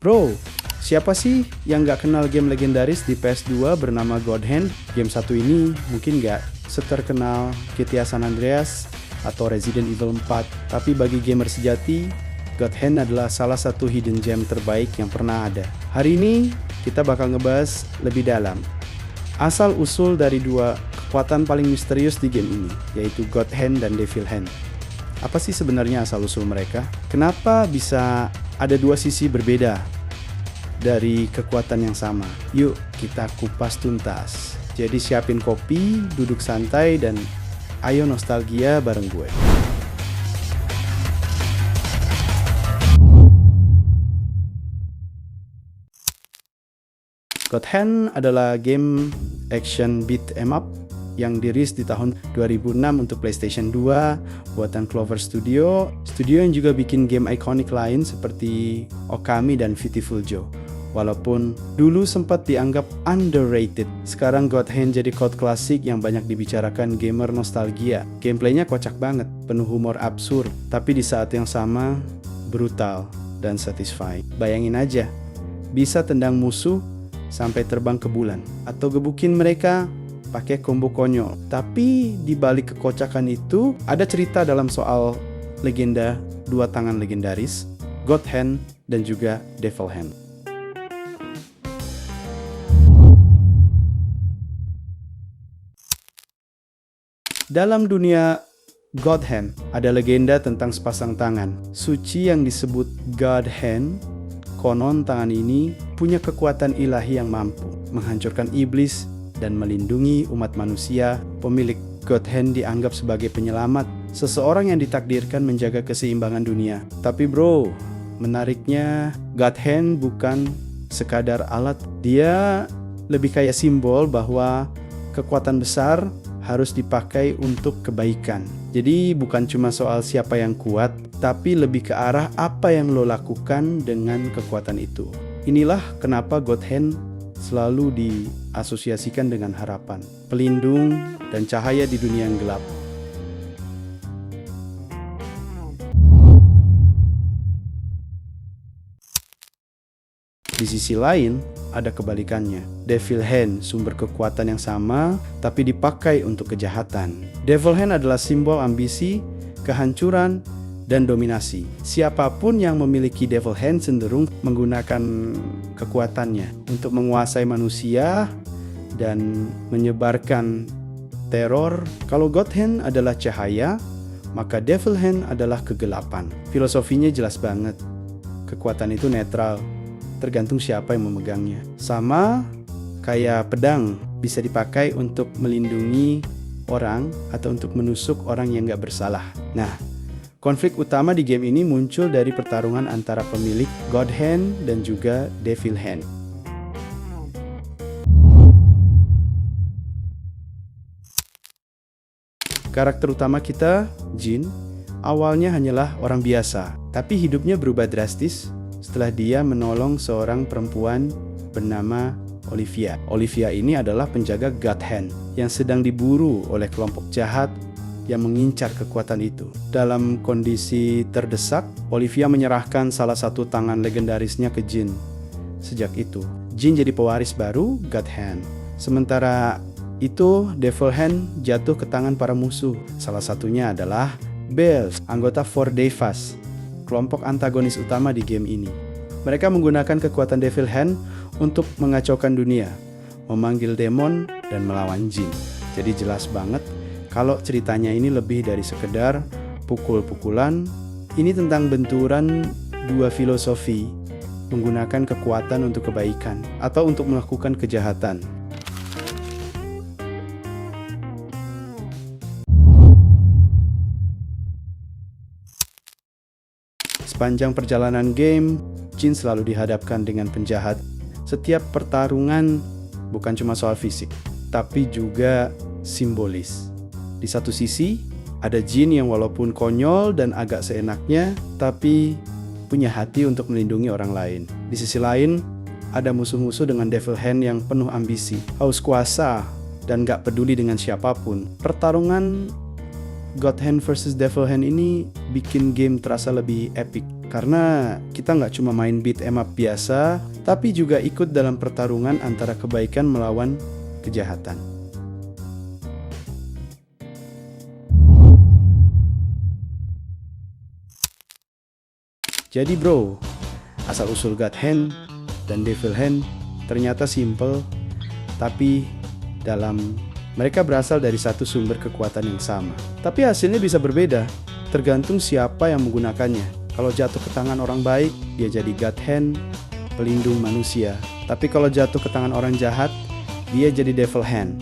Bro, siapa sih yang nggak kenal game legendaris di PS2 bernama God Hand? Game satu ini mungkin nggak seterkenal GTA San Andreas atau Resident Evil 4, tapi bagi gamer sejati, God Hand adalah salah satu hidden gem terbaik yang pernah ada. Hari ini kita bakal ngebahas lebih dalam asal-usul dari dua kekuatan paling misterius di game ini, yaitu God Hand dan Devil Hand. Apa sih sebenarnya asal-usul mereka? Kenapa bisa ada dua sisi berbeda dari kekuatan yang sama? Yuk kita kupas tuntas. Jadi siapin kopi, duduk santai, dan ayo nostalgia bareng gue. God Hand adalah game action beat 'em up yang dirilis di tahun 2006 untuk PlayStation 2 buatan Clover Studio yang juga bikin game ikonik lain seperti Okami dan Viewtiful Joe. Walaupun dulu sempat dianggap underrated, sekarang God Hand jadi cult klasik yang banyak dibicarakan gamer nostalgia. Gameplaynya kocak banget, penuh humor absurd, tapi di saat yang sama brutal dan satisfying. Bayangin aja, bisa tendang musuh sampai terbang ke bulan, atau gebukin mereka pakai combo konyol. Tapi di balik kekocakan itu ada cerita dalam soal legenda dua tangan legendaris, God Hand dan juga Devil Hand. Dalam dunia God Hand ada legenda tentang sepasang tangan suci yang disebut God Hand. Konon tangan ini punya kekuatan ilahi yang mampu menghancurkan iblis dan melindungi umat manusia. Pemilik God Hand dianggap sebagai penyelamat, seseorang yang ditakdirkan menjaga keseimbangan dunia. Tapi bro, menariknya God Hand bukan sekadar alat. Dia lebih kayak simbol bahwa kekuatan besar harus dipakai untuk kebaikan. Jadi bukan cuma soal siapa yang kuat, tapi lebih ke arah apa yang lo lakukan dengan kekuatan itu. Inilah kenapa God Hand selalu diasosiasikan dengan harapan, pelindung, dan cahaya di dunia yang gelap. Di sisi lain, ada kebalikannya. Devil Hand, sumber kekuatan yang sama, tapi dipakai untuk kejahatan. Devil Hand adalah simbol ambisi, kehancuran, dan dominasi. Siapapun yang memiliki Devil Hand cenderung menggunakan kekuatannya untuk menguasai manusia dan menyebarkan teror. Kalau God Hand adalah cahaya, maka Devil Hand adalah kegelapan. Filosofinya jelas banget. Kekuatan itu netral, tergantung siapa yang memegangnya. Sama kayak pedang, bisa dipakai untuk melindungi orang atau untuk menusuk orang yang gak bersalah. Nah, konflik utama di game ini muncul dari pertarungan antara pemilik God Hand dan juga Devil Hand. Karakter utama kita, Jin, awalnya hanyalah orang biasa, tapi hidupnya berubah drastis setelah dia menolong seorang perempuan bernama Olivia. Olivia ini adalah penjaga God Hand yang sedang diburu oleh kelompok jahat yang mengincar kekuatan itu. Dalam kondisi terdesak, Olivia menyerahkan salah satu tangan legendarisnya ke Jin. Sejak itu, Jin jadi pewaris baru God Hand. Sementara itu, Devil Hand jatuh ke tangan para musuh. Salah satunya adalah Bells, anggota Four Devas, kelompok antagonis utama di game ini. Mereka menggunakan kekuatan Devil Hand untuk mengacaukan dunia, memanggil demon, dan melawan jin. Jadi jelas banget kalau ceritanya ini lebih dari sekedar pukul-pukulan. Ini tentang benturan dua filosofi, menggunakan kekuatan untuk kebaikan atau untuk melakukan kejahatan. Sepanjang perjalanan game, Jin selalu dihadapkan dengan penjahat. Setiap pertarungan bukan cuma soal fisik, tapi juga simbolis. Di satu sisi, ada Jin yang walaupun konyol dan agak seenaknya, tapi punya hati untuk melindungi orang lain. Di sisi lain, ada musuh-musuh dengan Devil Hand yang penuh ambisi, haus kuasa, dan gak peduli dengan siapapun. Pertarungan God Hand versus Devil Hand ini bikin game terasa lebih epic. Karena kita nggak cuma main beat 'em up biasa, tapi juga ikut dalam pertarungan antara kebaikan melawan kejahatan. Jadi bro, asal-usul God Hand dan Devil Hand ternyata simple, tapi mereka berasal dari satu sumber kekuatan yang sama. Tapi hasilnya bisa berbeda, tergantung siapa yang menggunakannya. Kalau jatuh ke tangan orang baik, dia jadi God Hand, pelindung manusia. Tapi kalau jatuh ke tangan orang jahat, dia jadi Devil Hand,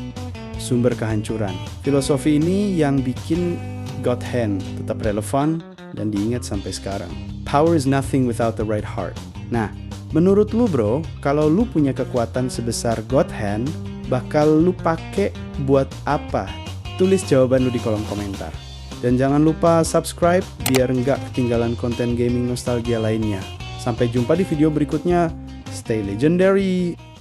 sumber kehancuran. Filosofi ini yang bikin God Hand tetap relevan dan diingat sampai sekarang. Power is nothing without the right heart. Nah, menurut lu bro, kalau lu punya kekuatan sebesar God Hand, bakal lu pakai buat apa? Tulis jawaban lu di kolom komentar. Dan jangan lupa subscribe biar nggak ketinggalan konten gaming nostalgia lainnya. Sampai jumpa di video berikutnya. Stay legendary!